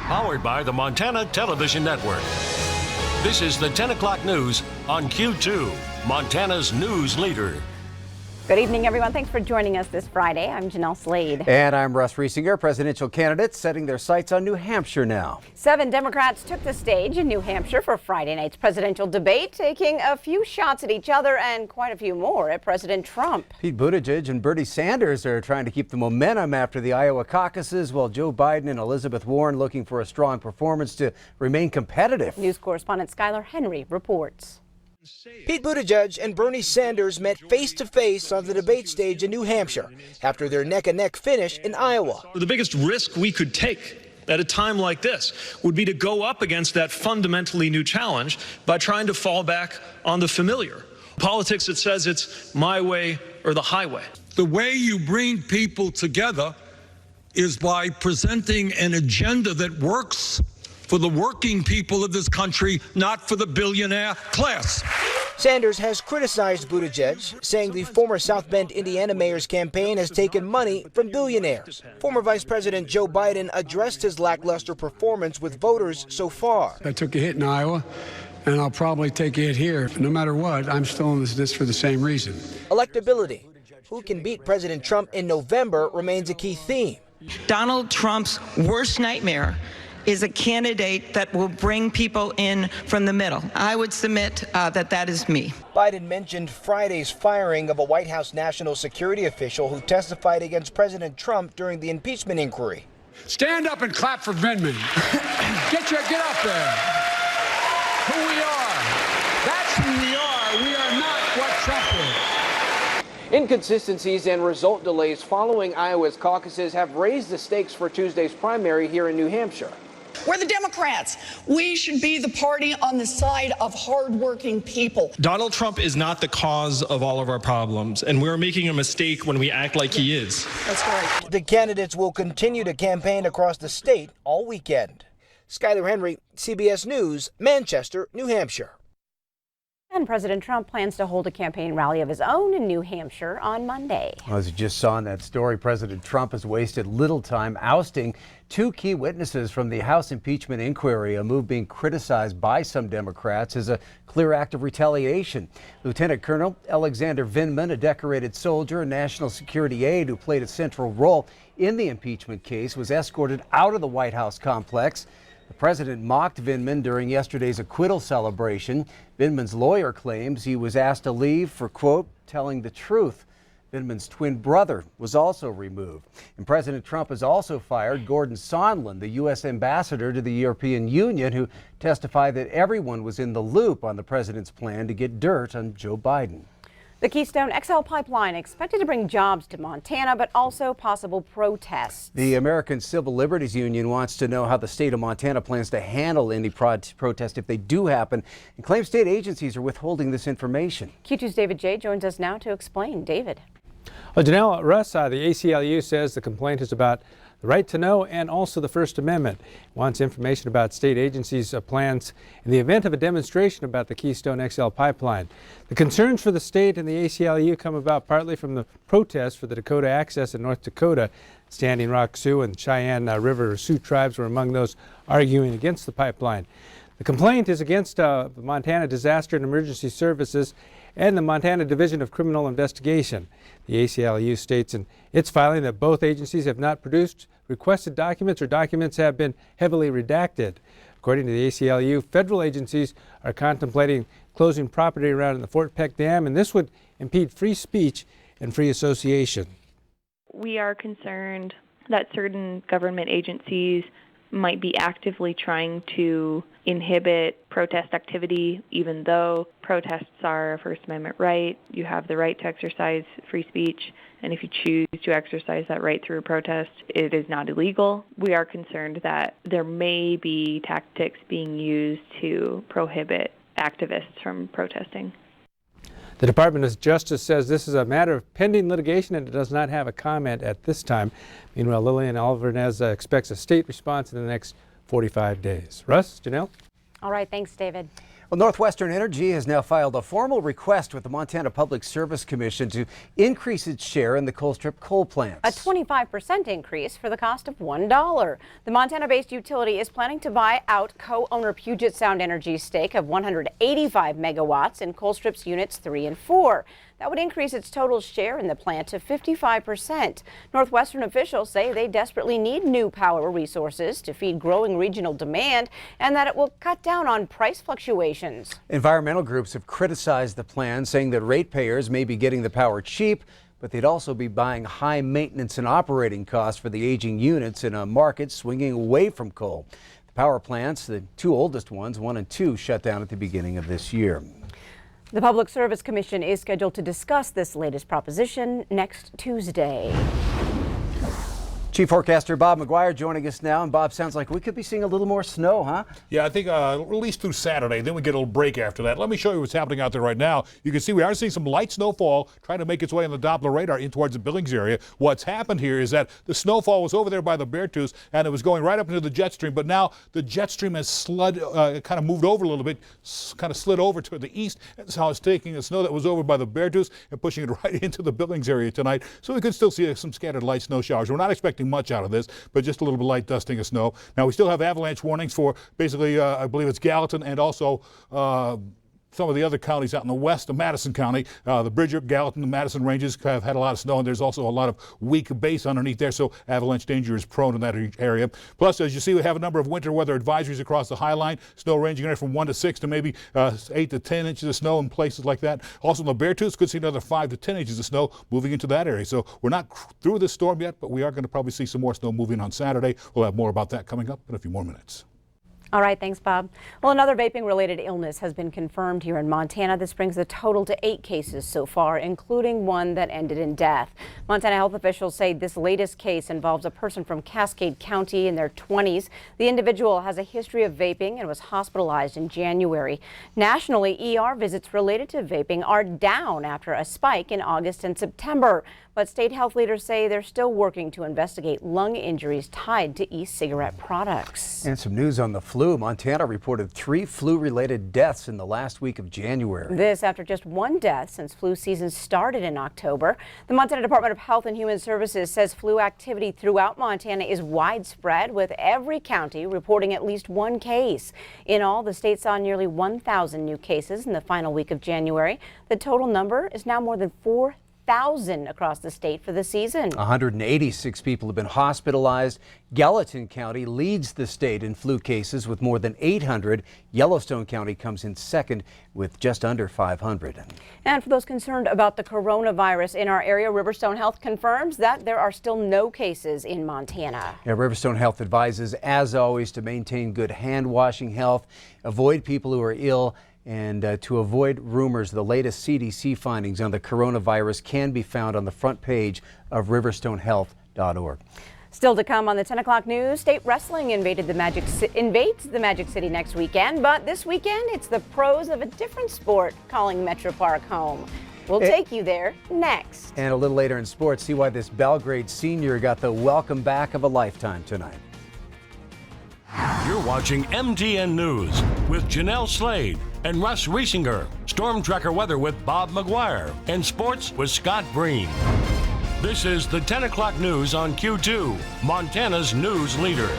Powered by the Montana Television Network. This is the 10 o'clock news on Q2, Montana's news leader. Good evening, everyone. Thanks for joining us this Friday. I'm Jeanelle Slade. And I'm Russ Riesinger. Presidential candidates setting their sights on New Hampshire now. 7 Democrats took the stage in New Hampshire for Friday night's presidential debate, taking a few shots at each other and quite a few more at President Trump. Pete Buttigieg and Bernie Sanders are trying to keep the momentum after the Iowa caucuses, while Joe Biden and Elizabeth Warren looking for a strong performance to remain competitive. News correspondent Skylar Henry reports. Pete Buttigieg and Bernie Sanders met face-to-face on the debate stage in New Hampshire after their neck-and-neck finish in Iowa. The biggest risk we could take at a time like this would be to go up against that fundamentally new challenge by trying to fall back on the familiar. Politics that says it's my way or the highway. The way you bring people together is by presenting an agenda that works for the working people of this country, not for the billionaire class. Sanders has criticized Buttigieg, saying the former South Bend, Indiana mayor's campaign has taken money from billionaires. Former Vice President Joe Biden addressed his lackluster performance with voters so far. I took a hit in Iowa, and I'll probably take a hit here. No matter what, I'm still in this for the same reason. Electability. Who can beat President Trump in November remains a key theme. Donald Trump's worst nightmare is a candidate that will bring people in from the middle. I would submit that is me. Biden mentioned Friday's firing of a White House national security official who testified against President Trump during the impeachment inquiry. Stand up and clap for Vindman. Get up there. Who we are. That's who we are. We are not what Trump is. Inconsistencies and result delays following Iowa's caucuses have raised the stakes for Tuesday's primary here in New Hampshire. We're the Democrats. We should be the party on the side of hardworking people. Donald Trump is not the cause of all of our problems, and we're making a mistake when we act like he is. That's right. The candidates will continue to campaign across the state all weekend. Skylar Henry, CBS News, Manchester, New Hampshire. And President Trump plans to hold a campaign rally of his own in New Hampshire on Monday. As you just saw in that story, President Trump has wasted little time ousting 2 key witnesses from the House impeachment inquiry, a move being criticized by some Democrats as a clear act of retaliation. Lieutenant Colonel Alexander Vindman, a decorated soldier and national security aide who played a central role in the impeachment case, was escorted out of the White House complex. The president mocked Vindman during yesterday's acquittal celebration. Vindman's lawyer claims he was asked to leave for, quote, telling the truth. Vindman's twin brother was also removed. And President Trump has also fired Gordon Sondland, the U.S. ambassador to the European Union, who testified that everyone was in the loop on the president's plan to get dirt on Joe Biden. The Keystone XL pipeline expected to bring jobs to Montana, but also possible protests. The American Civil Liberties Union wants to know how the state of Montana plans to handle any protest if they do happen, and claims state agencies are withholding this information. Q2's David J. joins us now to explain. David. Well, Jeanelle, Russ, the ACLU says the complaint is about the right to know and also the First Amendment. It wants information about state agencies' plans in the event of a demonstration about the Keystone XL pipeline. The concerns for the state and the ACLU come about partly from the protests for the Dakota Access in North Dakota. Standing Rock Sioux and Cheyenne River Sioux tribes were among those arguing against the pipeline. The complaint is against the Montana Disaster and Emergency Services and the Montana Division of Criminal Investigation. The ACLU states in its filing that both agencies have not produced requested documents or documents have been heavily redacted. According to the ACLU, federal agencies are contemplating closing property around the Fort Peck Dam, and this would impede free speech and free association. We are concerned that certain government agencies might be actively trying to inhibit protest activity, even though protests are a First Amendment right. You have the right to exercise free speech, and if you choose to exercise that right through a protest, it is not illegal. We are concerned that there may be tactics being used to prohibit activists from protesting. The Department of Justice says this is a matter of pending litigation and it does not have a comment at this time. Meanwhile, Lillian Alvarez expects a state response in the next 45 days. Russ, Jeanelle? All right, thanks, David. Well, Northwestern Energy has now filed a formal request with the Montana Public Service Commission to increase its share in the Colstrip coal plants. A 25% increase for the cost of $1. The Montana-based utility is planning to buy out co-owner Puget Sound Energy's stake of 185 megawatts in Colstrip's units 3 and 4. That would increase its total share in the plant to 55%. Northwestern officials say they desperately need new power resources to feed growing regional demand and that it will cut down on price fluctuations. Environmental groups have criticized the plan, saying that ratepayers may be getting the power cheap, but they'd also be buying high maintenance and operating costs for the aging units in a market swinging away from coal. The power plants, the two oldest ones, 1 and 2, shut down at the beginning of this year. The Public Service Commission is scheduled to discuss this latest proposition next Tuesday. Chief Forecaster Bob McGuire joining us now. And Bob, sounds like we could be seeing a little more snow, huh? Yeah, I think at least through Saturday. Then we get a little break after that. Let me show you what's happening out there right now. You can see we are seeing some light snowfall trying to make its way on the Doppler radar in towards the Billings area. What's happened here is that the snowfall was over there by the Beartooth and it was going right up into the jet stream. But now the jet stream has kind of moved over a little bit, kind of slid over to the east. And so it's taking the snow that was over by the Beartooth and pushing it right into the Billings area tonight. So we could still see some scattered light snow showers. We're not expecting much out of this, but just a little bit light dusting of snow. Now, we still have avalanche warnings for basically, I believe it's Gallatin and also some of the other counties out in the west of Madison County. The Bridger, Gallatin, and Madison ranges have had a lot of snow, and there's also a lot of weak base underneath there, so avalanche danger is prone in that area. Plus, as you see, we have a number of winter weather advisories across the High Line. Snow ranging anywhere from 1 to 6 to maybe 8 to 10 inches of snow in places like that. Also, in the Beartooth, could see another 5 to 10 inches of snow moving into that area. So we're not through this storm yet, but we are going to probably see some more snow moving on Saturday. We'll have more about that coming up in a few more minutes. All right, thanks, Bob. Well, another vaping-related illness has been confirmed here in Montana. This brings the total to 8 cases so far, including one that ended in death. Montana health officials say this latest case involves a person from Cascade County in their 20s. The individual has a history of vaping and was hospitalized in January. Nationally, ER visits related to vaping are down after a spike in August and September. But state health leaders say they're still working to investigate lung injuries tied to e-cigarette products. And some news on the flu. Montana reported 3 flu-related deaths in the last week of January. This after just 1 death since flu season started in October. The Montana Department of Health and Human Services says flu activity throughout Montana is widespread, with every county reporting at least 1 case. In all, the state saw nearly 1,000 new cases in the final week of January. The total number is now more than 4,000 across the state for the season. 186 people have been hospitalized. Gallatin County leads the state in flu cases with more than 800. Yellowstone County comes in second with just under 500. And for those concerned about the coronavirus in our area, Riverstone Health confirms that there are still no cases in Montana. Yeah, Riverstone Health advises, as always, to maintain good hand washing health, avoid people who are ill, and to avoid rumors. The latest CDC findings on the coronavirus can be found on the front page of riverstonehealth.org. Still to come on the 10 o'clock news, state wrestling invades the Magic City next weekend, but this weekend it's the pros of a different sport calling Metro Park home. We'll take you there next. And a little later in sports, see why this Belgrade senior got the welcome back of a lifetime tonight. You're watching MTN News with Jeanelle Slade and Russ Riesinger. Storm Tracker weather with Bob McGuire. And sports with Scott Breen. This is the 10 o'clock news on Q2, Montana's news leader.